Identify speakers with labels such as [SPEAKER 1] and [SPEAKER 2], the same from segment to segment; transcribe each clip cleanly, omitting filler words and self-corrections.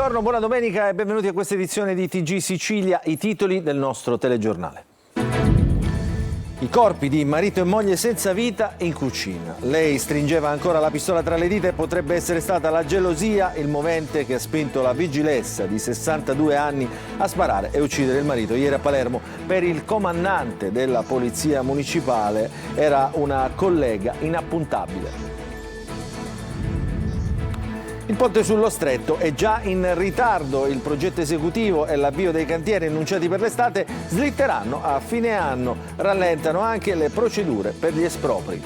[SPEAKER 1] Buongiorno, buona domenica e benvenuti a questa edizione di TG Sicilia, i titoli del nostro telegiornale. I corpi di marito e moglie senza vita in cucina. Lei stringeva ancora la pistola tra le dita e potrebbe essere stata la gelosia il movente che ha spinto la vigilessa di 62 anni a sparare e uccidere il marito. Ieri a Palermo per il comandante della polizia municipale era una collega inappuntabile. Il ponte sullo Stretto è già in ritardo, il progetto esecutivo e l'avvio dei cantieri annunciati per l'estate slitteranno a fine anno, rallentano anche le procedure per gli espropri.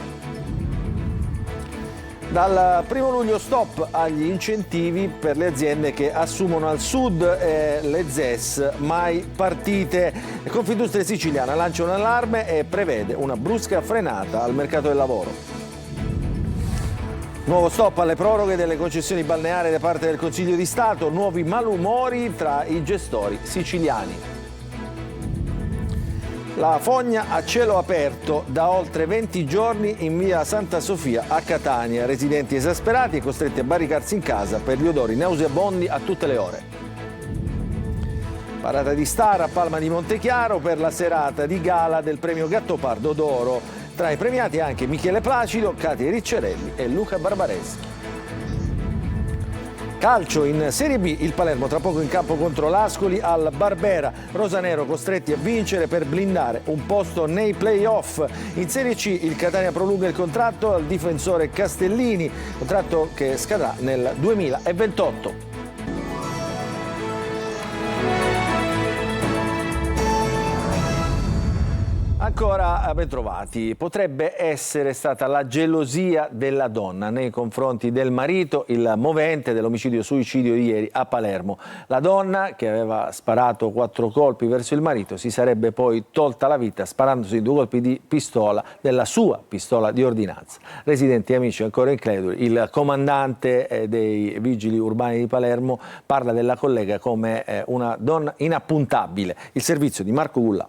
[SPEAKER 1] Dal 1 luglio stop agli incentivi per le aziende che assumono al sud e le ZES mai partite. Confindustria Siciliana lancia un allarme e prevede una brusca frenata al mercato del lavoro. Nuovo stop alle proroghe delle concessioni balneari da parte del Consiglio di Stato, nuovi malumori tra i gestori siciliani. La fogna a cielo aperto da oltre 20 giorni in via Santa Sofia a Catania, residenti esasperati e costretti a barricarsi in casa per gli odori nauseabondi a tutte le ore. Parata di star a Palma di Montechiaro per la serata di gala del premio Gattopardo d'Oro. Tra i premiati anche Michele Placido, Katia Ricciarelli e Luca Barbareschi. Calcio in Serie B, il Palermo tra poco in campo contro l'Ascoli al Barbera. Rosanero costretti a vincere per blindare un posto nei play-off. In Serie C il Catania prolunga il contratto al difensore Castellini, contratto che scadrà nel 2028. Ancora ben trovati. Potrebbe essere stata la gelosia della donna nei confronti del marito il movente dell'omicidio-suicidio di ieri a Palermo. La donna, che aveva sparato 4 colpi verso il marito, si sarebbe poi tolta la vita sparandosi 2 colpi di pistola della sua pistola di ordinanza. Residenti e amici ancora increduli, il comandante dei vigili urbani di Palermo parla della collega come una donna inappuntabile. Il servizio di Marco Gullà.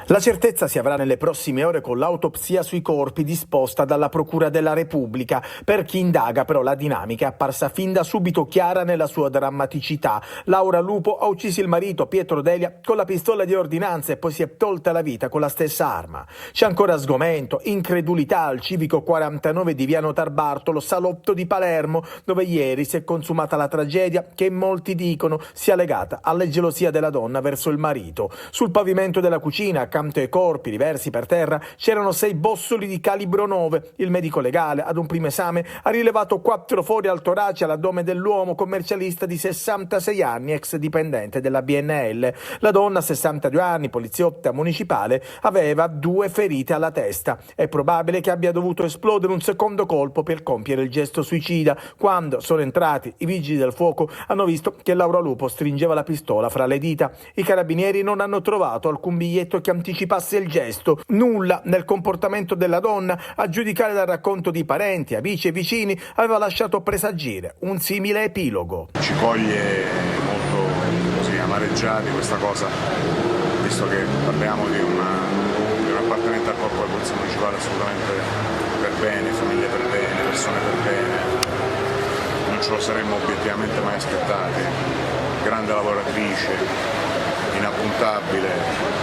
[SPEAKER 2] La certezza si avrà nelle prossime ore con l'autopsia sui corpi disposta dalla Procura della Repubblica. Per chi indaga però la dinamica è apparsa fin da subito chiara nella sua drammaticità. Laura Lupo ha ucciso il marito Pietro Delia con la pistola di ordinanza e poi si è tolta la vita con la stessa arma. C'è ancora sgomento, incredulità al civico 49 di Viano Tarbartolo, salotto di Palermo, dove ieri si è consumata la tragedia che molti dicono sia legata alla gelosia della donna verso il marito. Sul pavimento della cucina, accanto ai corpi diversi per terra, c'erano 6 bossoli di calibro 9. Il medico legale, ad un primo esame, ha rilevato 4 fori al torace e all'addome dell'uomo, commercialista di 66 anni, ex dipendente della BNL. La donna, 62 anni, poliziotta municipale, aveva 2 ferite alla testa. È probabile che abbia dovuto esplodere un secondo colpo per compiere il gesto suicida. Quando sono entrati i vigili del fuoco hanno visto che Laura Lupo stringeva la pistola fra le dita. I carabinieri non hanno trovato alcun biglietto che anticipasse il gesto, nulla nel comportamento della donna, a giudicare dal racconto di parenti, amici e vicini, aveva lasciato presagire un simile epilogo.
[SPEAKER 3] Ci coglie molto così amareggiati questa cosa, visto che parliamo di un appartenente al corpo della polizia municipale assolutamente per bene, famiglie per bene, persone per bene, non ce lo saremmo obiettivamente mai aspettati, grande lavoratrice, inappuntabile,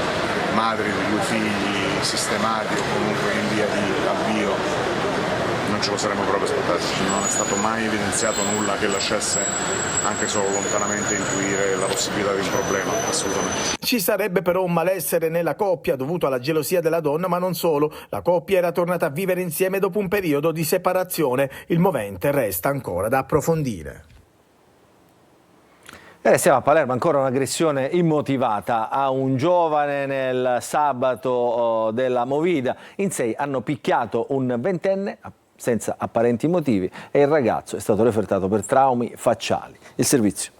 [SPEAKER 3] madre di 2 figli sistemati o comunque in via di avvio, non ce lo saremmo proprio aspettati, non è stato mai evidenziato nulla che lasciasse anche solo lontanamente intuire la possibilità di un problema, assolutamente.
[SPEAKER 2] Ci sarebbe però un malessere nella coppia dovuto alla gelosia della donna, ma non solo. La coppia era tornata a vivere insieme dopo un periodo di separazione. Il movente resta ancora da approfondire.
[SPEAKER 1] Siamo a Palermo, ancora un'aggressione immotivata a un giovane nel sabato della Movida. In 6 hanno picchiato un 20enne senza apparenti motivi e il ragazzo è stato refertato per traumi facciali. Il servizio.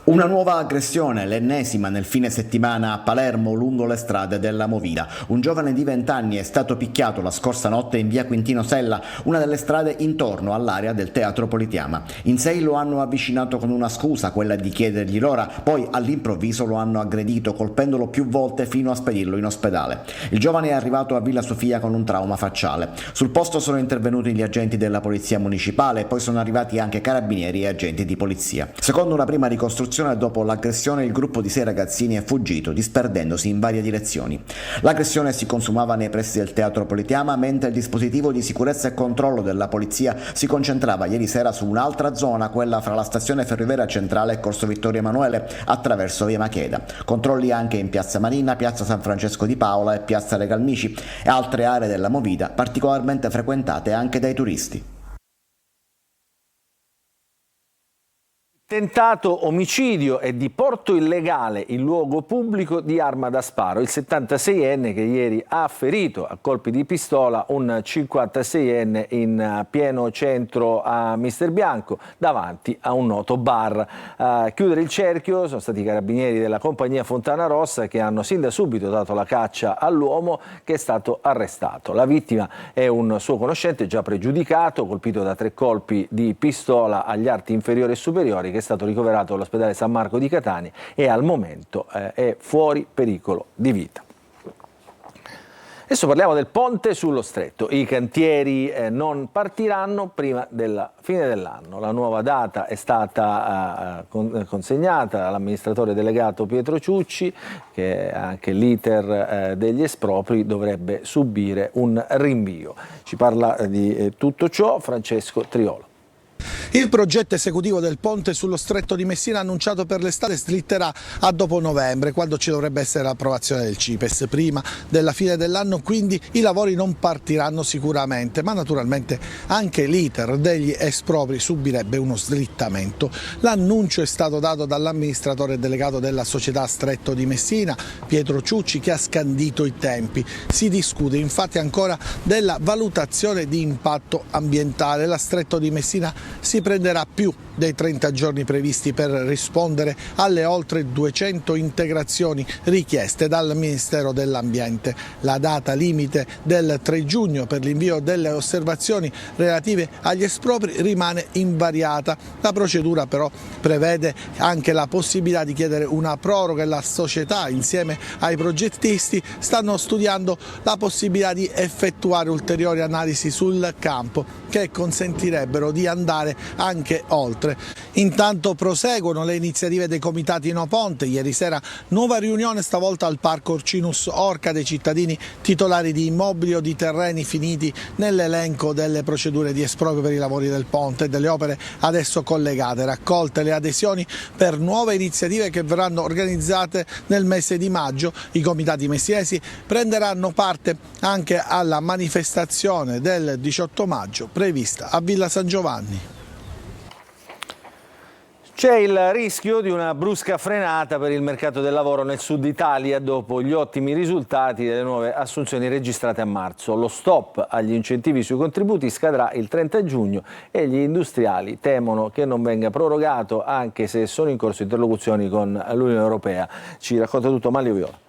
[SPEAKER 4] Una nuova aggressione, l'ennesima nel fine settimana a Palermo lungo le strade della Movida. Un giovane di 20 anni è stato picchiato la scorsa notte in via Quintino Sella, una delle strade intorno all'area del Teatro Politeama. In 6 lo hanno avvicinato con una scusa, quella di chiedergli l'ora, poi all'improvviso lo hanno aggredito colpendolo più volte fino a spedirlo in ospedale. Il giovane è arrivato a Villa Sofia con un trauma facciale. Sul posto sono intervenuti gli agenti della polizia municipale, poi sono arrivati anche carabinieri e agenti di polizia. Secondo una prima ricostruzione, dopo l'aggressione il gruppo di 6 ragazzini è fuggito, disperdendosi in varie direzioni. L'aggressione si consumava nei pressi del Teatro Politeama, mentre il dispositivo di sicurezza e controllo della polizia si concentrava ieri sera su un'altra zona, quella fra la stazione ferroviaria centrale e Corso Vittorio Emanuele, attraverso via Macheda. Controlli anche in Piazza Marina, Piazza San Francesco di Paola e Piazza Regalmici e altre aree della Movida particolarmente frequentate anche dai turisti.
[SPEAKER 1] Tentato omicidio e di porto illegale in luogo pubblico di arma da sparo. Il 76enne che ieri ha ferito a colpi di pistola un 56enne in pieno centro a Mister Bianco davanti a un noto bar. A chiudere il cerchio sono stati i carabinieri della compagnia Fontana Rossa che hanno sin da subito dato la caccia all'uomo che è stato arrestato. La vittima è un suo conoscente già pregiudicato, colpito da 3 colpi di pistola agli arti inferiori e superiori, che è stato ricoverato all'ospedale San Marco di Catania e al momento è fuori pericolo di vita. Adesso parliamo del ponte sullo Stretto. I cantieri non partiranno prima della fine dell'anno. La nuova data è stata consegnata all'amministratore delegato Pietro Ciucci, che anche l'iter degli espropri dovrebbe subire un rinvio. Ci parla di tutto ciò Francesco Triolo.
[SPEAKER 5] Il progetto esecutivo del ponte sullo Stretto di Messina annunciato per l'estate slitterà a dopo novembre, quando ci dovrebbe essere l'approvazione del CIPES. Prima della fine dell'anno quindi i lavori non partiranno sicuramente, ma naturalmente anche l'iter degli espropri subirebbe uno slittamento. L'annuncio è stato dato dall'amministratore delegato della società Stretto di Messina, Pietro Ciucci, che ha scandito i tempi. Si discute infatti ancora della valutazione di impatto ambientale. La Stretto di Messina si prenderà più dei 30 giorni previsti per rispondere alle oltre 200 integrazioni richieste dal Ministero dell'Ambiente. La data limite del 3 giugno per l'invio delle osservazioni relative agli espropri rimane invariata. La procedura però prevede anche la possibilità di chiedere una proroga e la società insieme ai progettisti stanno studiando la possibilità di effettuare ulteriori analisi sul campo che consentirebbero di andare anche oltre. Intanto proseguono le iniziative dei comitati No Ponte. Ieri sera nuova riunione, stavolta al Parco Orcinus Orca, dei cittadini titolari di immobili o di terreni finiti nell'elenco delle procedure di esproprio per i lavori del ponte e delle opere adesso collegate. Raccolte le adesioni per nuove iniziative che verranno organizzate nel mese di maggio. I comitati messinesi prenderanno parte anche alla manifestazione del 18 maggio prevista a Villa San Giovanni.
[SPEAKER 1] C'è il rischio di una brusca frenata per il mercato del lavoro nel sud Italia dopo gli ottimi risultati delle nuove assunzioni registrate a marzo. Lo stop agli incentivi sui contributi scadrà il 30 giugno e gli industriali temono che non venga prorogato, anche se sono in corso interlocuzioni con l'Unione Europea. Ci racconta tutto Manlio Viola.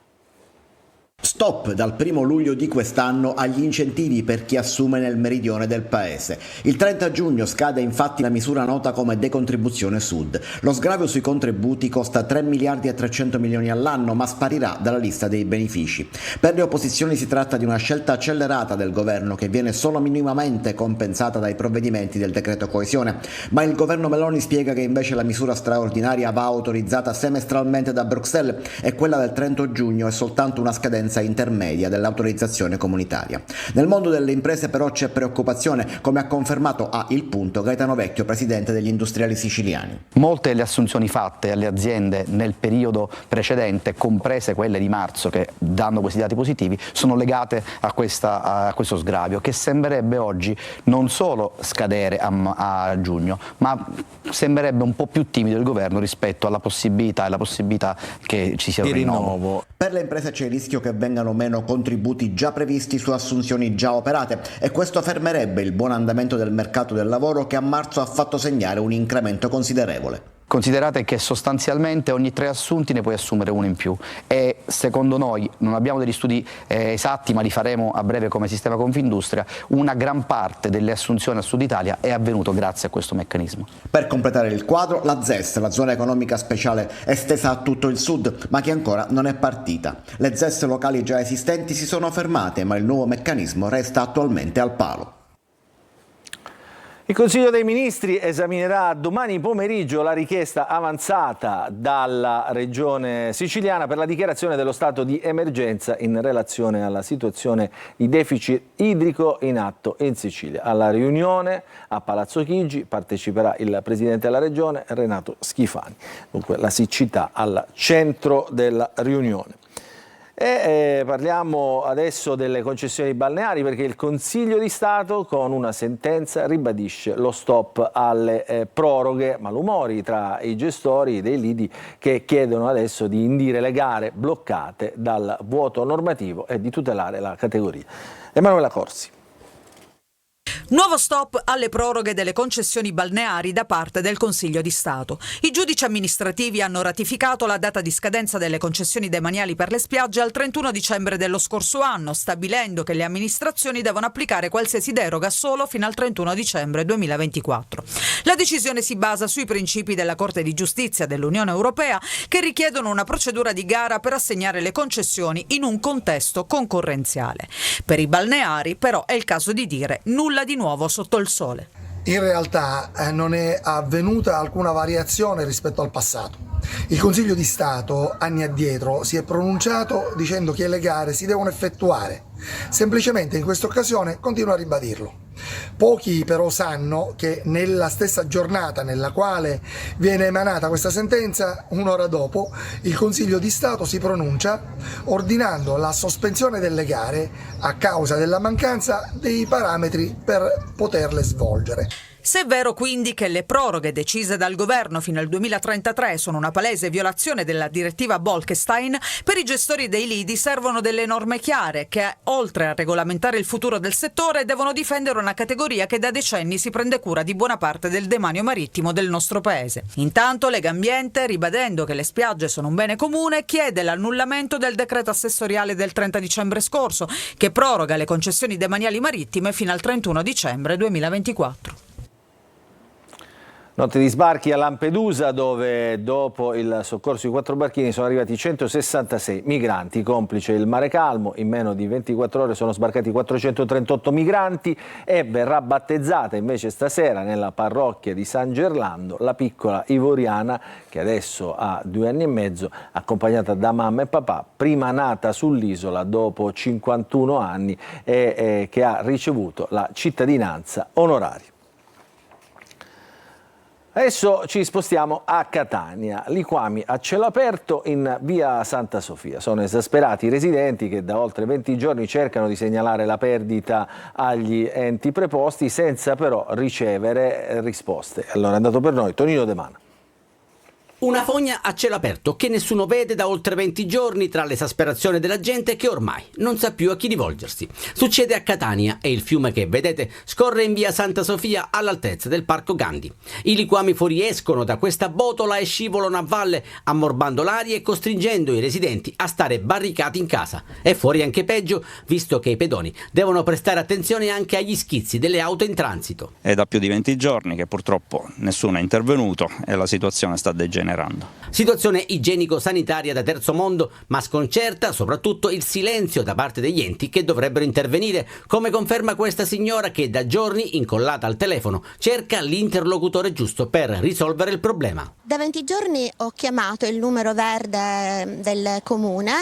[SPEAKER 4] Stop dal 1 luglio di quest'anno agli incentivi per chi assume nel meridione del paese. Il 30 giugno scade infatti la misura nota come decontribuzione sud. Lo sgravio sui contributi costa 3 miliardi e 300 milioni all'anno, ma sparirà dalla lista dei benefici. Per le opposizioni si tratta di una scelta accelerata del governo che viene solo minimamente compensata dai provvedimenti del decreto coesione, ma il governo Meloni spiega che invece la misura straordinaria va autorizzata semestralmente da Bruxelles e quella del 30 giugno è soltanto una scadenza intermedia dell'autorizzazione comunitaria. Nel mondo delle imprese però c'è preoccupazione, come ha confermato a Il Punto Gaetano Vecchio, presidente degli industriali siciliani.
[SPEAKER 6] Molte delle assunzioni fatte alle aziende nel periodo precedente, comprese quelle di marzo che danno questi dati positivi, sono legate a questo sgravio che sembrerebbe oggi non solo scadere a giugno, ma sembrerebbe un po' più timido il governo rispetto alla possibilità che ci sia un rinnovo.
[SPEAKER 4] Per le imprese c'è il rischio che vengano meno contributi già previsti su assunzioni già operate e questo fermerebbe il buon andamento del mercato del lavoro che a marzo ha fatto segnare un incremento considerevole.
[SPEAKER 6] Considerate che sostanzialmente ogni 3 assunti ne puoi assumere uno in più e secondo noi, non abbiamo degli studi esatti ma li faremo a breve come sistema Confindustria, una gran parte delle assunzioni al Sud Italia è avvenuto grazie a questo meccanismo.
[SPEAKER 4] Per completare il quadro, la ZES, la zona economica speciale estesa a tutto il sud, ma che ancora non è partita. Le ZES locali già esistenti si sono fermate, ma il nuovo meccanismo resta attualmente al palo.
[SPEAKER 1] Il Consiglio dei Ministri esaminerà domani pomeriggio la richiesta avanzata dalla Regione siciliana per la dichiarazione dello stato di emergenza in relazione alla situazione di deficit idrico in atto in Sicilia. Alla riunione a Palazzo Chigi parteciperà il Presidente della Regione Renato Schifani. Dunque la siccità al centro della riunione. Parliamo adesso delle concessioni balneari perché il Consiglio di Stato con una sentenza ribadisce lo stop alle proroghe, malumori tra i gestori dei lidi che chiedono adesso di indire le gare bloccate dal vuoto normativo e di tutelare la categoria. Emanuela Corsi.
[SPEAKER 7] Nuovo stop alle proroghe delle concessioni balneari da parte del Consiglio di Stato. I giudici amministrativi hanno ratificato la data di scadenza delle concessioni demaniali per le spiagge al 31 dicembre dello scorso anno, stabilendo che le amministrazioni devono applicare qualsiasi deroga solo fino al 31 dicembre 2024. La decisione si basa sui principi della Corte di Giustizia dell'Unione Europea che richiedono una procedura di gara per assegnare le concessioni in un contesto concorrenziale. Per i balneari, però, è il caso di dire nulla di nuovo sotto il sole.
[SPEAKER 8] In realtà non è avvenuta alcuna variazione rispetto al passato. Il Consiglio di Stato anni addietro si è pronunciato dicendo che le gare si devono effettuare. Semplicemente in questa occasione continua a ribadirlo. Pochi però sanno che nella stessa giornata nella quale viene emanata questa sentenza, un'ora dopo, il Consiglio di Stato si pronuncia ordinando la sospensione delle gare a causa della mancanza dei parametri per poterle svolgere.
[SPEAKER 7] Se è vero quindi che le proroghe decise dal governo fino al 2033 sono una palese violazione della direttiva Bolkestein, per i gestori dei lidi servono delle norme chiare che, oltre a regolamentare il futuro del settore, devono difendere una categoria che da decenni si prende cura di buona parte del demanio marittimo del nostro paese. Intanto Legambiente, ribadendo che le spiagge sono un bene comune, chiede l'annullamento del decreto assessoriale del 30 dicembre scorso, che proroga le concessioni demaniali marittime fino al 31 dicembre 2024.
[SPEAKER 1] Notte di sbarchi a Lampedusa dove dopo il soccorso di 4 barchini sono arrivati 166 migranti, complice il mare calmo. In meno di 24 ore sono sbarcati 438 migranti e verrà battezzata invece stasera nella parrocchia di San Gerlando la piccola Ivoriana che adesso ha 2 anni e mezzo, accompagnata da mamma e papà, prima nata sull'isola dopo 51 anni e che ha ricevuto la cittadinanza onoraria. Adesso ci spostiamo a Catania, liquami a cielo aperto in via Santa Sofia. Sono esasperati i residenti che da oltre 20 giorni cercano di segnalare la perdita agli enti preposti senza però ricevere risposte. Allora è andato per noi Tonino De Mana.
[SPEAKER 9] Una fogna a cielo aperto che nessuno vede da oltre 20 giorni tra l'esasperazione della gente che ormai non sa più a chi rivolgersi. Succede a Catania e il fiume che vedete scorre in via Santa Sofia all'altezza del Parco Gandhi. I liquami fuoriescono da questa botola e scivolano a valle, ammorbando l'aria e costringendo i residenti a stare barricati in casa. E fuori anche peggio, visto che i pedoni devono prestare attenzione anche agli schizzi delle auto in transito.
[SPEAKER 10] È da più di 20 giorni che purtroppo nessuno è intervenuto e la situazione sta degenerando.
[SPEAKER 9] Situazione igienico-sanitaria da terzo mondo, ma sconcerta soprattutto il silenzio da parte degli enti che dovrebbero intervenire, come conferma questa signora che da giorni, incollata al telefono, cerca l'interlocutore giusto per risolvere il problema.
[SPEAKER 11] Da 20 giorni ho chiamato il numero verde del comune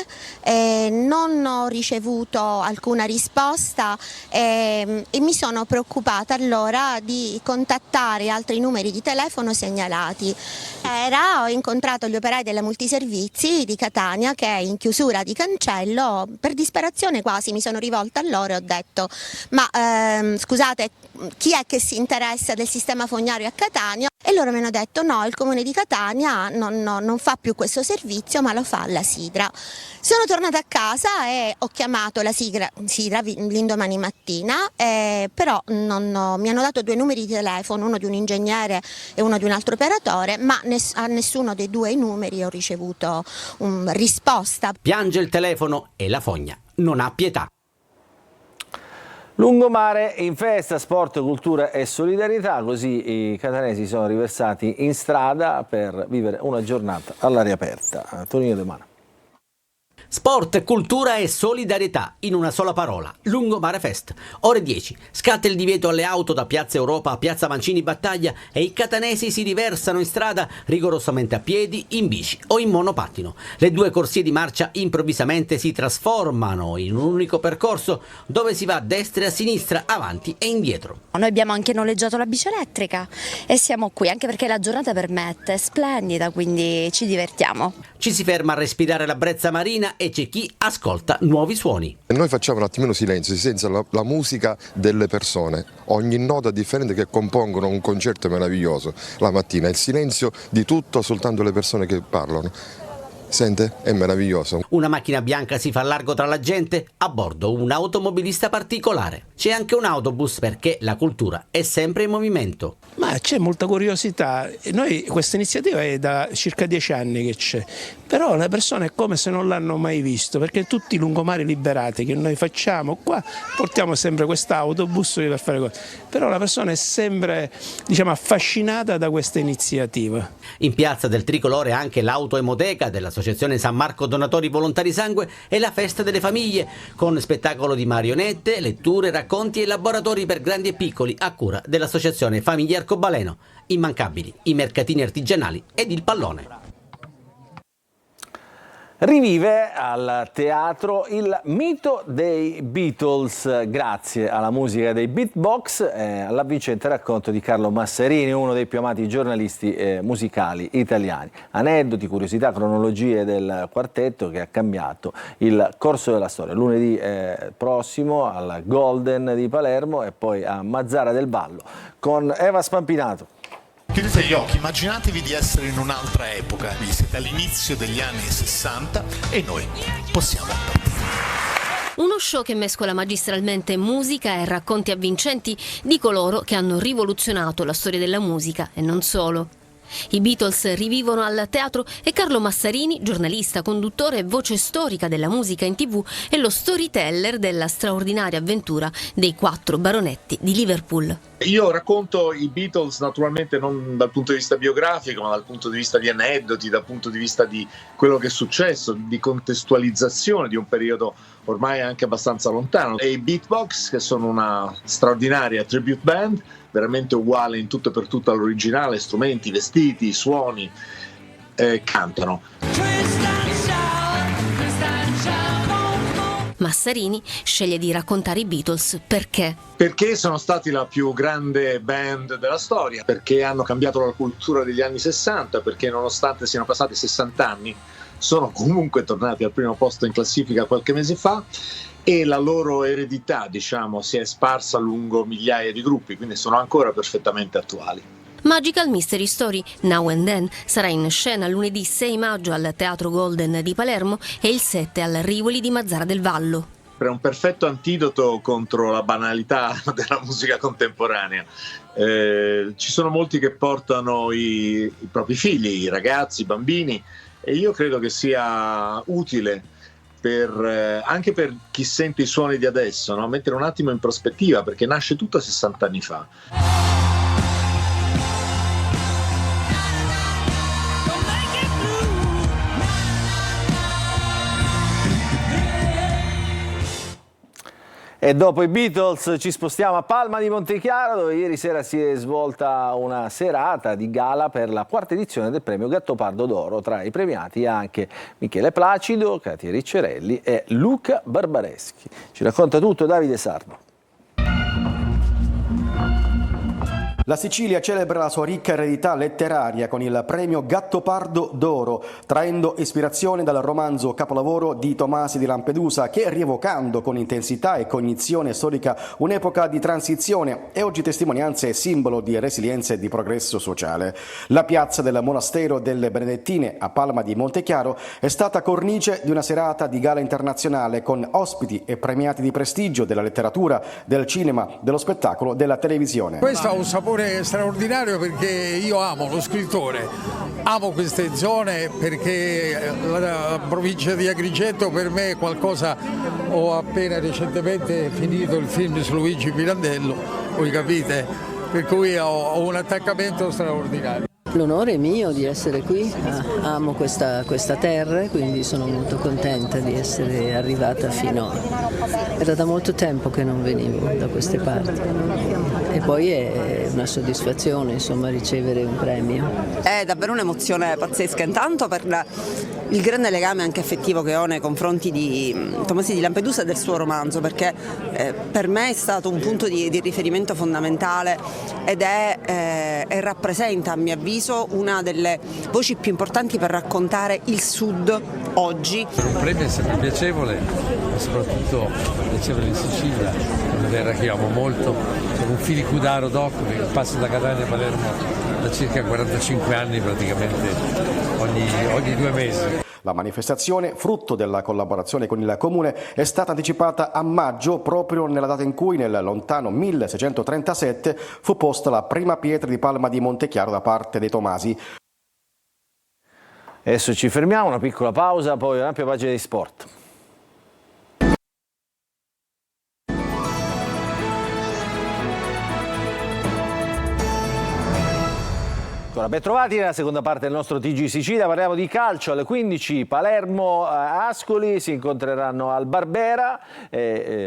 [SPEAKER 11] e non ho ricevuto alcuna risposta e mi sono preoccupata allora di contattare altri numeri di telefono segnalati. Ho incontrato gli operai della multiservizi di Catania che in chiusura di cancello, per disperazione quasi, mi sono rivolta a loro e ho detto ma scusate, chi è che si interessa del sistema fognario a Catania? e loro mi hanno detto no, il comune di Catania non fa più questo servizio, ma lo fa la Sidra. Sono tornata a casa e ho chiamato la Sidra l'indomani mattina, però mi hanno dato 2 numeri di telefono, uno di un ingegnere e uno di un altro operatore, ma a nessuno dei 2 numeri ho ricevuto risposta.
[SPEAKER 9] Piange il telefono e la fogna non ha pietà.
[SPEAKER 1] Lungomare in festa, sport, cultura e solidarietà, così i catanesi sono riversati in strada per vivere una giornata all'aria aperta. Tonino De Mano.
[SPEAKER 9] Sport, cultura e solidarietà, in una sola parola. Lungomare Fest. Ore 10. Scatta il divieto alle auto da Piazza Europa a Piazza Mancini Battaglia e i catanesi si riversano in strada rigorosamente a piedi, in bici o in monopattino. Le 2 corsie di marcia improvvisamente si trasformano in un unico percorso dove si va a destra e a sinistra, avanti e indietro.
[SPEAKER 12] Noi abbiamo anche noleggiato la bici elettrica e siamo qui anche perché la giornata permette, è splendida, quindi ci divertiamo.
[SPEAKER 9] Ci si ferma a respirare la brezza marina e c'è chi ascolta nuovi suoni.
[SPEAKER 13] Noi facciamo un attimino silenzio, si sente la musica delle persone, ogni nota differente che compongono un concerto meraviglioso la mattina, il silenzio di tutto, soltanto le persone che parlano. Sente? È meraviglioso.
[SPEAKER 9] Una macchina bianca si fa largo tra la gente, a bordo un automobilista particolare. C'è anche un autobus perché la cultura è sempre in movimento.
[SPEAKER 14] Ma c'è molta curiosità. Noi questa iniziativa è da circa 10 anni che c'è, però le persone è come se non l'hanno mai visto, perché tutti i lungomari liberati che noi facciamo qua portiamo sempre quest'autobus per fare cose, però la persona è sempre, diciamo, affascinata da questa iniziativa.
[SPEAKER 9] In Piazza del Tricolore anche l'autoemoteca dell'Associazione San Marco Donatori Volontari Sangue e la Festa delle Famiglie, con spettacolo di marionette, letture, racconti e laboratori per grandi e piccoli a cura dell'Associazione Famiglie Arcobaleno. Immancabili i mercatini artigianali ed il pallone.
[SPEAKER 1] Rivive al teatro il mito dei Beatles grazie alla musica dei beatbox e all'avvincente racconto di Carlo Massarini, uno dei più amati giornalisti musicali italiani. Aneddoti, curiosità, cronologie del quartetto che ha cambiato il corso della storia. Lunedì prossimo al Golden di Palermo e poi a Mazzara del Vallo con Eva Spampinato.
[SPEAKER 15] Chiudete gli occhi, immaginatevi di essere in un'altra epoca, quindi siete all'inizio degli anni 60 e noi possiamo partire.
[SPEAKER 16] Uno show che mescola magistralmente musica e racconti avvincenti di coloro che hanno rivoluzionato la storia della musica e non solo. I Beatles rivivono al teatro e Carlo Massarini, giornalista, conduttore e voce storica della musica in TV, è lo storyteller della straordinaria avventura dei 4 baronetti di Liverpool.
[SPEAKER 17] Io racconto i Beatles naturalmente non dal punto di vista biografico, ma dal punto di vista di aneddoti, dal punto di vista di quello che è successo, di contestualizzazione di un periodo ormai anche abbastanza lontano. E i Beatbox, che sono una straordinaria tribute band, veramente uguale in tutto e per tutto all'originale, strumenti, vestiti, suoni, cantano.
[SPEAKER 16] Massarini sceglie di raccontare i Beatles perché?
[SPEAKER 17] Perché sono stati la più grande band della storia, perché hanno cambiato la cultura degli anni 60, perché nonostante siano passati 60 anni, sono comunque tornati al primo posto in classifica qualche mese fa e la loro eredità, diciamo, si è sparsa lungo migliaia di gruppi, quindi sono ancora perfettamente attuali.
[SPEAKER 16] Magical Mystery Story Now and Then sarà in scena lunedì 6 maggio al Teatro Golden di Palermo e il 7 al Rivoli di Mazzara del Vallo.
[SPEAKER 17] È un perfetto antidoto contro la banalità della musica contemporanea. Ci sono molti che portano i propri figli, i ragazzi, i bambini, e io credo che sia utile anche per chi sente i suoni di adesso, no? Mettere un attimo in prospettiva, perché nasce tutto 60 anni fa.
[SPEAKER 1] E dopo i Beatles ci spostiamo a Palma di Montechiaro, dove ieri sera si è svolta una serata di gala per la 4ª edizione del premio Gattopardo d'Oro. Tra i premiati anche Michele Placido, Katia Riccerelli e Luca Barbareschi. Ci racconta tutto Davide Sardo.
[SPEAKER 18] La Sicilia celebra la sua ricca eredità letteraria con il premio Gattopardo d'Oro, traendo ispirazione dal romanzo capolavoro di Tomasi di Lampedusa, che rievocando con intensità e cognizione storica un'epoca di transizione è oggi testimonianza e simbolo di resilienza e di progresso sociale. La piazza del monastero delle Benedettine a Palma di Montechiaro è stata cornice di una serata di gala internazionale con ospiti e premiati di prestigio della letteratura, del cinema, dello spettacolo, della televisione.
[SPEAKER 19] Questo ha un sapore straordinario perché io amo lo scrittore, amo queste zone perché la provincia di Agrigento per me è qualcosa. Ho appena recentemente finito il film su Luigi Pirandello, voi capite, per cui ho un attaccamento straordinario.
[SPEAKER 20] L'onore è mio di essere qui, amo questa terra, quindi sono molto contenta di essere arrivata finora. Era da molto tempo che non venivo da queste parti e poi è una soddisfazione, insomma, ricevere un premio.
[SPEAKER 21] È davvero un'emozione pazzesca, intanto per il grande legame anche affettivo che ho nei confronti di Tomasi di Lampedusa e del suo romanzo, perché per me è stato un punto di riferimento fondamentale ed e rappresenta, a mio avviso, una delle voci più importanti per raccontare il Sud oggi.
[SPEAKER 22] Un premio è sempre piacevole, e soprattutto piacevole in Sicilia, una terra che amo molto. Sono un filicudaro doc, che passo da Catania a Palermo da circa 45 anni praticamente ogni 2 mesi.
[SPEAKER 18] La manifestazione, frutto della collaborazione con il Comune, è stata anticipata a maggio, proprio nella data in cui nel lontano 1637 fu posta la prima pietra di Palma di Montechiaro da parte dei Tomasi.
[SPEAKER 1] Adesso ci fermiamo, una piccola pausa, poi un'ampia pagina di sport. Ben trovati nella seconda parte del nostro TG Sicilia, parliamo di calcio. Alle 15 Palermo Ascoli si incontreranno al Barbera,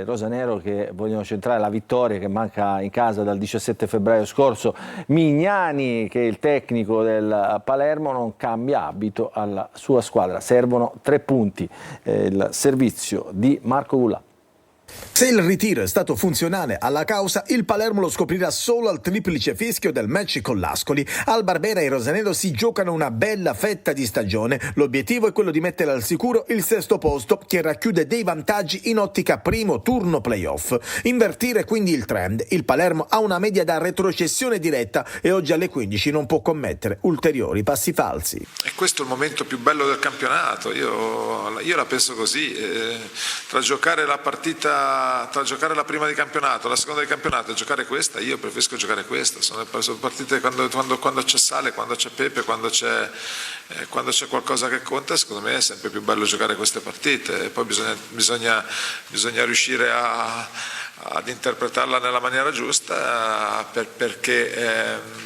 [SPEAKER 1] rosanero che vogliono centrare la vittoria che manca in casa dal 17 febbraio scorso. Mignani, che è il tecnico del Palermo, non cambia abito alla sua squadra, servono 3 punti. Il servizio di Marco Gullà.
[SPEAKER 2] Se il ritiro è stato funzionale alla causa, il Palermo lo scoprirà solo al triplice fischio del match con l'Ascoli. Al Barbera i rosanero si giocano una bella fetta di stagione. L'obiettivo è quello di mettere al sicuro il 6° posto, che racchiude dei vantaggi in ottica primo turno playoff. Invertire quindi il trend. Il Palermo ha una media da retrocessione diretta e oggi alle 15 non può commettere ulteriori passi falsi.
[SPEAKER 23] E questo è il momento più bello del campionato. Io la penso così. Tra giocare la partita, tra giocare la prima di campionato, la seconda di campionato e giocare questa, io preferisco giocare questa. Sono partite quando c'è sale, quando c'è pepe, quando c'è qualcosa che conta. Secondo me è sempre più bello giocare queste partite e poi bisogna riuscire ad interpretarla nella maniera giusta, perché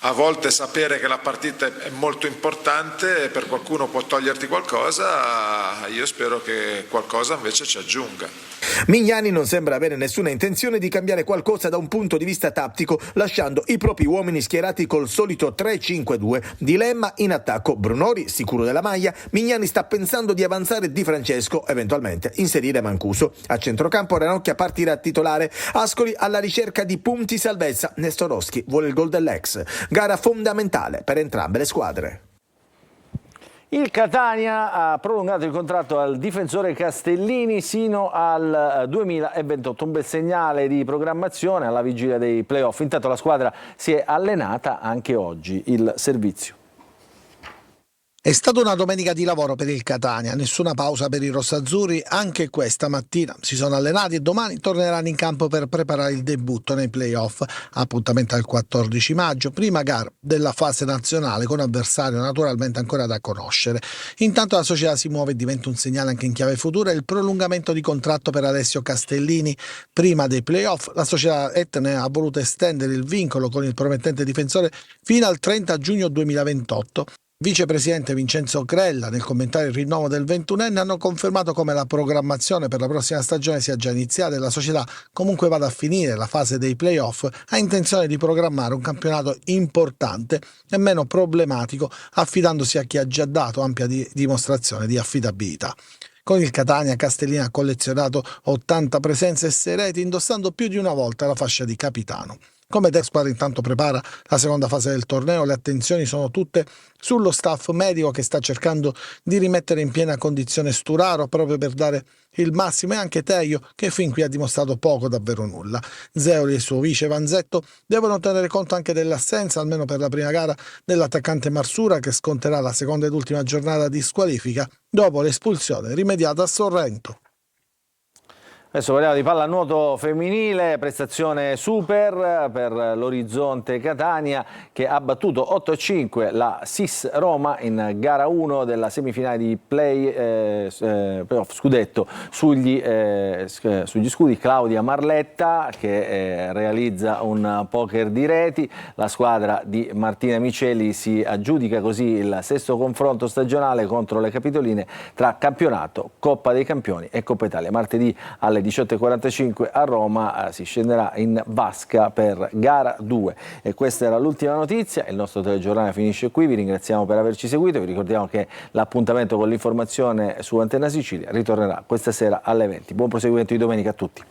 [SPEAKER 23] a volte sapere che la partita è molto importante per qualcuno può toglierti qualcosa, io spero che qualcosa invece ci aggiunga.
[SPEAKER 2] Mignani non sembra avere nessuna intenzione di cambiare qualcosa da un punto di vista tattico, lasciando i propri uomini schierati col solito 3-5-2. Dilemma in attacco: Brunori sicuro della maglia, Mignani sta pensando di avanzare Di Francesco, eventualmente inserire Mancuso. A centrocampo Ranocchia partirà titolare, Ascoli alla ricerca di punti salvezza, Nestorowski vuole il gol dell'ex. Gara fondamentale per entrambe le squadre.
[SPEAKER 1] Il Catania ha prolungato il contratto al difensore Castellini sino al 2028, un bel segnale di programmazione alla vigilia dei playoff. Intanto la squadra si è allenata anche oggi, il servizio.
[SPEAKER 5] È stata una domenica di lavoro per il Catania, nessuna pausa per i rossazzurri anche questa mattina. Si sono allenati e domani torneranno in campo per preparare il debutto nei playoff. Appuntamento al 14 maggio, prima gara della fase nazionale con avversario naturalmente ancora da conoscere. Intanto la società si muove e diventa un segnale anche in chiave futura il prolungamento di contratto per Alessio Castellini. Prima dei playoff la società Etne ha voluto estendere il vincolo con il promettente difensore fino al 30 giugno 2028. Vicepresidente Vincenzo Crella, nel commentare il rinnovo del 21enne, hanno confermato come la programmazione per la prossima stagione sia già iniziata e la società comunque vada a finire la fase dei playoff, ha intenzione di programmare un campionato importante e meno problematico, affidandosi a chi ha già dato ampia dimostrazione di affidabilità. Con il Catania, Castellini ha collezionato 80 presenze e 6 reti, indossando più di una volta la fascia di capitano. Come te, squadra intanto prepara la seconda fase del torneo, le attenzioni sono tutte sullo staff medico che sta cercando di rimettere in piena condizione Sturaro proprio per dare il massimo, e anche Teio che fin qui ha dimostrato poco, davvero nulla. Zeoli e il suo vice Vanzetto devono tenere conto anche dell'assenza, almeno per la prima gara, dell'attaccante Marsura, che sconterà la seconda ed ultima giornata di squalifica dopo l'espulsione rimediata a Sorrento.
[SPEAKER 1] Adesso parliamo di pallanuoto femminile, prestazione super per l'Orizzonte Catania che ha battuto 8-5 la SIS Roma in gara 1 della semifinale di playoff scudetto sugli scudi. Claudia Marletta che realizza un poker di reti. La squadra di Martina Micheli si aggiudica così il sesto confronto stagionale contro le capitoline tra campionato, Coppa dei Campioni e Coppa Italia. Martedì alle 18:45 a Roma si scenderà in vasca per gara 2. E questa era l'ultima notizia. Il nostro telegiornale finisce qui. Vi ringraziamo per averci seguito. Vi ricordiamo che l'appuntamento con l'informazione su Antenna Sicilia ritornerà questa sera alle 20. Buon proseguimento di domenica a tutti.